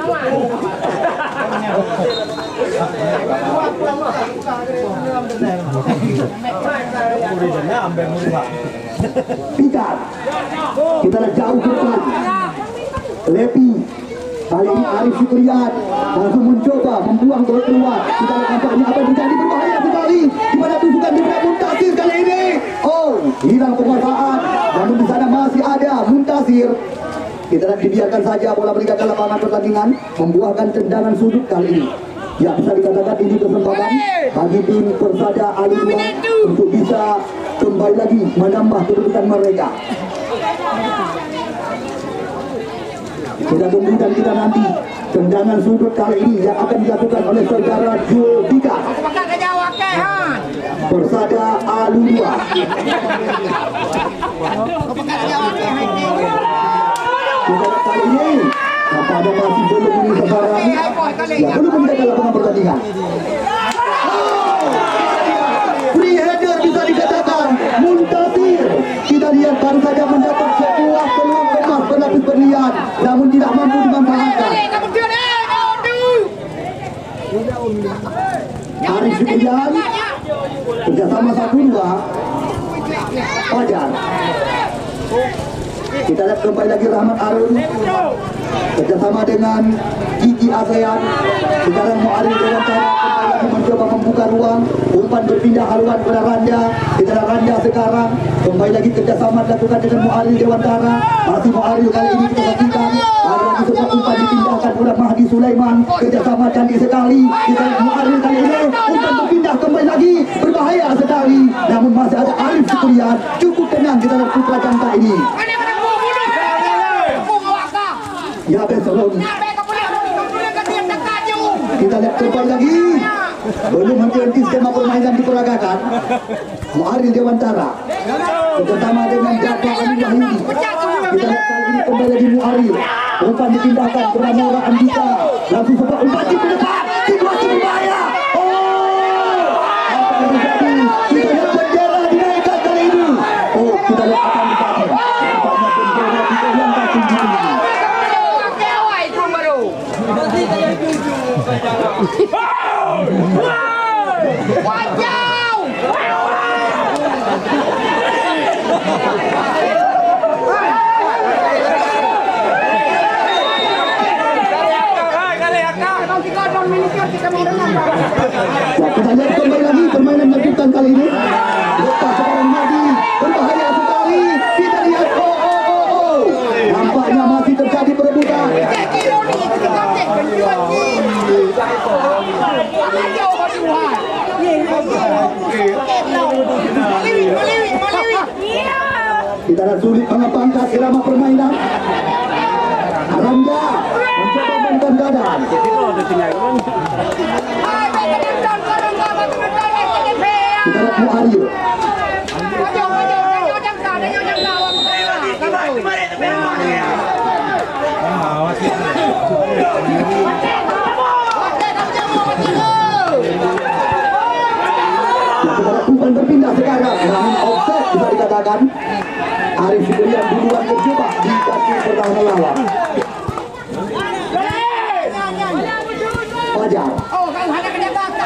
Pikat. Kita lihat jauh ke depan. Lepi. Kali ini Arif Syukrian langsung mencoba membuang bola keluar. Kita lihat nampaknya apa yang terjadi, berbahaya sekali. Di mana tusukan di belakang Muntasir kali ini. Oh, hilang penguasaan. Namun di sana masih ada Muntasir. Kita lihat dibiarkan saja bola meninggalkan lapangan pertandingan, membuahkan tendangan sudut kali ini. Ya, bisa dikatakan ini kesempatan bagi tim Persada Alurua untuk bisa kembali lagi menambah kedudukan mereka. Kita tunggu dan kita nanti tendangan sudut kali ini yang akan dilakukan oleh saudara Jul Dika Persada Alurua. Kita kali ini pada masih belum ini sekarang ya belum mendapat lapangan pertandingan. Free header bisa dikatakan Muntasir. Kita lihat baru saja mendapat sebuah peluang emas berlapis berlian, namun tidak mampu dimanfaatkan. Arif Syukrian kerjasama 1-2 Fajar. Kita lihat kembali lagi Rahmat Arun kerjasama dengan Kiki ASEAN. Sekarang Muaril Dewantara kembali lagi mencoba membuka ruang, umpan berpindah haluan kepada Randa. Kita lihat Randa sekarang kembali lagi kerjasama dilakukan dengan Muaril Dewantara. Masih Muaril kali ini kita saksikan ada lagi sebuah umpan dipindahkan kepada Mahdi Sulaiman. Kerjasama cantik sekali. Kita lihat Muaril kali ini umpan berpindah kembali lagi, berbahaya sekali. Namun masih ada Arif Syukrian. Cukup tenang kita lihat putra cantik ini. Ya besok kita lihat kembali lagi Belum henti-henti skema permainan diperagakan. Muaril Dewantara bersama dengan Jaka Amin Wahyudi. Kita lihat kali ini kembali lagi Muaril. Umpan dipindahkan ke Ramora Andika. Langsung sebuah umpan di depan. Situasi berbahaya. Oh, apa yang terjadi? Kita lihat bendera dinaikkan kali ini. Oh, kita lihat apa yang terjadi. Nampaknya bendera digoyangkan tinggi. Kita lihat kembali lagi permainan lanjutan kali ini. Lepas sekarang Madi berbahaya sekali. Kita lihat nampaknya masih terjadi perebutan. Kita lihat sulit mengepangkat irama permainan. Ramda mencoba memberikan keadaan. Kita lihat Muaril. Umpan berpindah sekarang, namun offset bisa dikatakan. Arif Syukrian duluan mencoba di kaki pertahanan lawan. Fajar.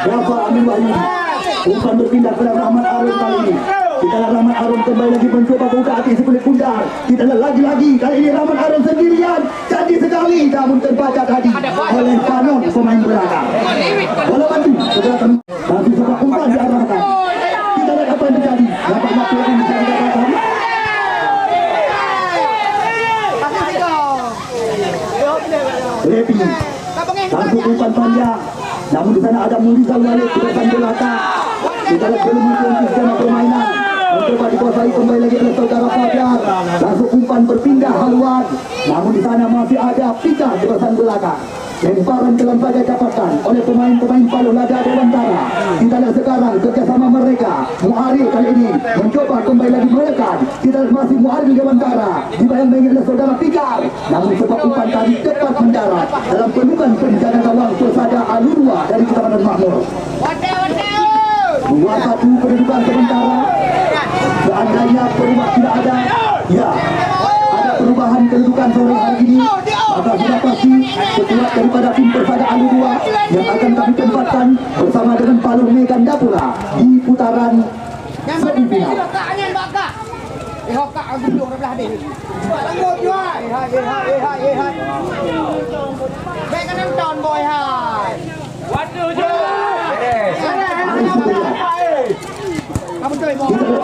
Rafa Amin Wahyudi. Umpan berpindah ke Rahmat Arun kali ini. Kita lihat Rahmat Arun kembali lagi mencoba buka hati sebelah pundar. Kita lihat lagi-lagi kali ini Rahmat Arun sendirian. Cantik sekali namun terbaca tadi oleh Panon pemain belakang. Bola maju segera langsung sebuah umpan diarahkan. Kita lihat apa yang terjadi. Nampaknya peluang yang bisa dikatakan. Lepi langsung umpan panjang. Namun di sana ada Murizal Walid di depan belakang. Kita lihat belum menunjukkan skema permainan. Mencoba dikuasai kembali lagi oleh saudara Fajar. Langsung umpan berpindah haluan. Namun di sana masih ada Pita di depan belakang. Lemparan dalam saja dapatkan oleh pemain-pemain Palu Lada Dewantara. Kita lihat sekarang kerjasama mereka. Muaril kali ini mencoba kembali lagi menekan. Kita lihat masih Muaril Dewantara dibayang-bayang oleh saudara Pikar. Namun sebab umpan tadi tepat mendarat dalam pelukan penjaga gawang Persada Alurwa dari Kecamatan Makmur. 2-1 kedudukan sementara. Seandainya perubahan tidak ada, ya ada perubahan kedudukan sore hari ini, maka sudah pasti petugas daripada tim Persada Alurwa yang akan kami tempatkan bersama dengan Palu Megan Dapura di putaran semifinal.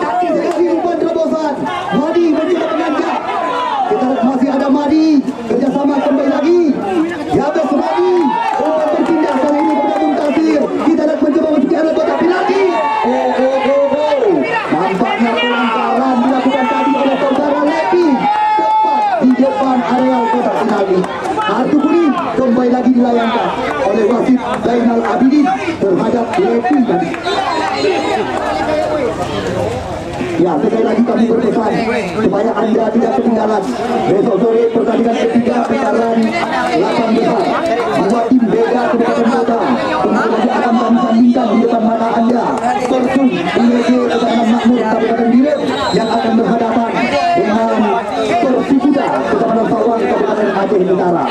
Cantik sekali umpan terobosan. Madi mencoba mengajak. Kita lihat masih ada Madi kerjasama kembali lagi. Yabes Madi umpan berpindah kali ini kepada Muntasir. Kita lihat mencoba masuki area kotak penalti. Nampaknya pelanggaran dilakukan tadi oleh saudara Lepi tepat di depan areal kotak penalti. Kartu kuning kembali lagi dilayangkan oleh wasit Zainal Abidin terhadap Lepi tadi. Ya, sekali lagi kami berpesan supaya Anda tidak ketinggalan besok sore pertandingan ketiga putaran 8 besar. Dua tim beda Kabupaten Kota tentu saja akan kami sandingkan di depan mata Anda. Persum ILG Kecamatan Makmur Kabupaten Biren yang akan berhadapan dengan Persikuda Kecamatan Sawang Kabupaten Aceh Utara.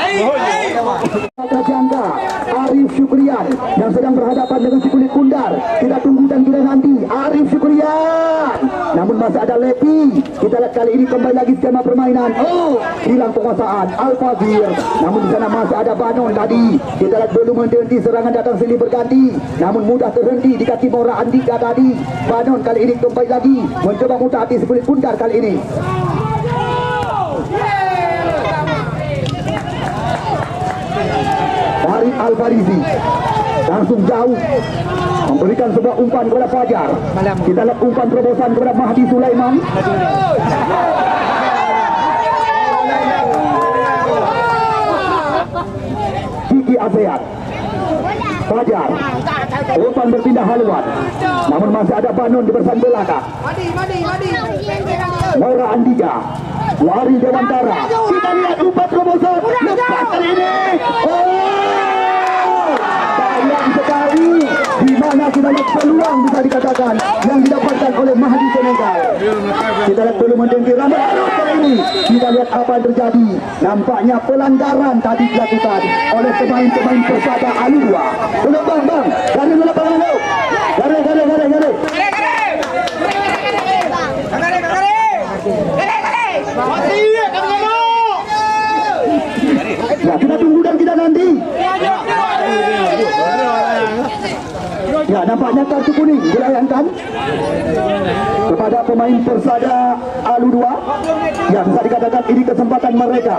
Jangka Arif Syukrian yang sedang berhadapan dengan si kulit pundar. Kita tunggu dan kita nanti Arif Syukrian. Namun masih ada Lepi. Kita lihat kali ini kembali lagi skema permainan. Hilang penguasaan Al-Fazir. Namun di sana masih ada Banon tadi. Kita lihat belum menghenti serangan datang silih berganti. Namun mudah terhenti di kaki Mora Andika tadi. Banon kali ini kembali lagi mencoba mudah hati si kulit pundar kali ini. Farid Al-Farizi langsung jauh memberikan sebuah umpan kepada Fajar. Kita lihat umpan terobosan kepada Mahdi Sulaiman. Kiki ASEAN Fajar. Umpan berpindah haluan. Namun masih ada Banon di bersan belakang. Laura Andika. Wari Dewantara. Kita lihat umpan terobosan. Lepas kali ini. Oh! Sayang sekali. Di mana kita lihat peluang bisa dikatakan yang didapatkan oleh Mahdi Senegal. Kita lihat dulu mendengki rambut kali ini. Kita lihat apa yang terjadi. Nampaknya pelanggaran tadi dilakukan oleh pemain-pemain Persada Aludua. Belum bang. Garis dulu lapangan dulu. Garis. Ya, kita tunggu dan kita nanti. Ya, nampaknya kartu kuning dilayangkan kepada pemain Persada Aludua. Ya, bisa dikatakan ini kesempatan mereka.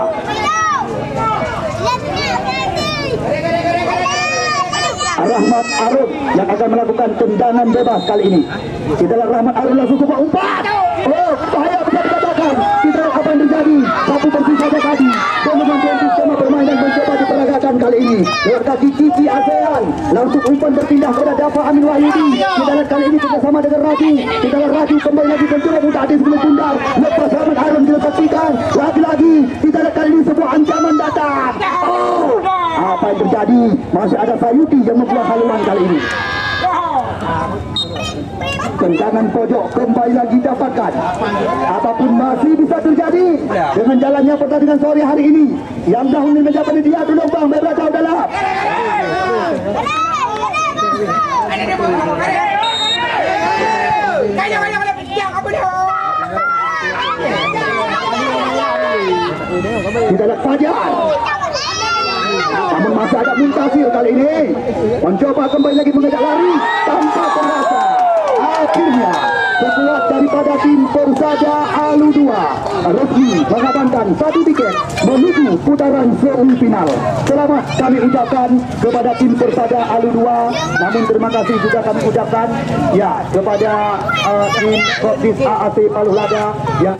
Rahmat Arun yang akan melakukan tendangan bebas kali ini. Kita lihat Rahmat Arun langsung ke umpan. Oh, bahaya bisa dikatakan. Kita lihat apa yang terjadi. Satu bersih saja tadi. Dan membantu skema permainan mencoba diperagakan kali ini. Lewat kaki Kiki ASEAN. Langsung umpan berpindah kepada Dafa Amin Wahyudi. Kita lihat kali ini bersama dengan Raju. Kita lihat Raju kembali lagi mencoba mudah hati sebelum pundar. Lepas Rahmat Arun kita saksikan. Lagi-lagi. Kita lihat kali ini sebuah ancaman datang. Oh, apa yang terjadi? Masih ada Sayuti yang membuat haluan kali ini. Tendangan pojok kembali lagi dapatkan. Apapun masih bisa terjadi dengan jalannya pertandingan sore hari ini. Yang dahulu menjabat dia dulu bang merah jauh dalam. Kita lihat saja. Namun masih ada Muntasir kali ini mencoba kembali lagi mengejar lari tanpa terasa. Akhirnya sekuat daripada tim Persada Aludua resmi mengamankan satu tiket menuju putaran semifinal. Selamat kami ucapkan kepada tim Persada Aludua. Namun terima kasih juga kami ucapkan ya kepada tim Kopdis AAC Paluh Lada yang